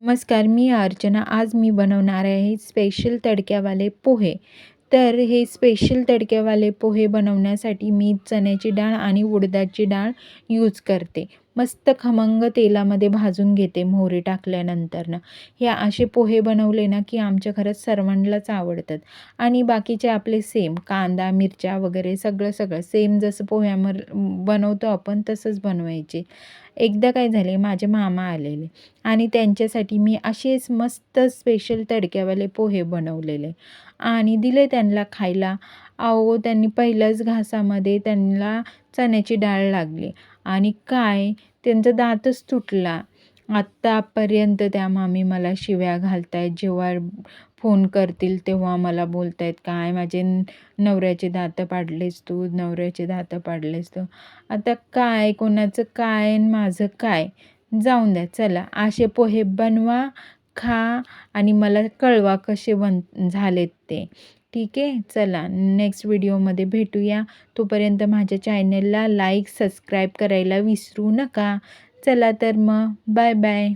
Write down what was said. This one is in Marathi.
नमस्कार, मी अर्चना. आज मी बनवणार आहे स्पेशल तडक्यावाले पोहे. तर हे स्पेशल तडक्यावाले पोहे बनवण्यासाठी मी चण्याची डाळ आणि उडदाची डाळ यूज करते. मस्त खमंग तेलामध्ये भाजून घेते मोहरी टाकल्यानंतरनं. हे असे पोहे बनवले ना, की आमच्या घरात सर्वांनाच आवडतात. आणि बाकीचे आपले सेम कांदा, मिरच्या वगैरे सगळं सेम जसं बनवतो आपण तसंच बनवायचे. एकदा काय झाले, माझे मामा आलेले आणि त्यांच्यासाठी मी असेच मस्त स्पेशल तडक्यावाले पोहे बनवलेले आणि दिले त्यांना खायला. अहो, त्यांनी पहिल्याच घासामध्ये त्यांना चण्याची डाळ लागली आणि काय त्यांचा दातच तुटला. आत्तापर्यंत त्या मामी मला शिव्या घालतायत. जेव्हा फोन करतील तेव्हा मला बोलतायत, "काय माझे नवऱ्याचे दातं पाडलेस तू, नवऱ्याचे दातं पाडलेस तू." आता काय, कोणाचं काय आणि माझं काय? जाऊन द्या. चला असे पोहे बनवा, खा आणि मला कळवा कसे झालेत ते. ठीक आहे. चला नेक्स्ट व्हिडिओमध्ये भेटूया. तोपर्यंत माझ्या चॅनलला लाईक, सबस्क्राईब करायला विसरू नका. चला तर मग बाय बाय.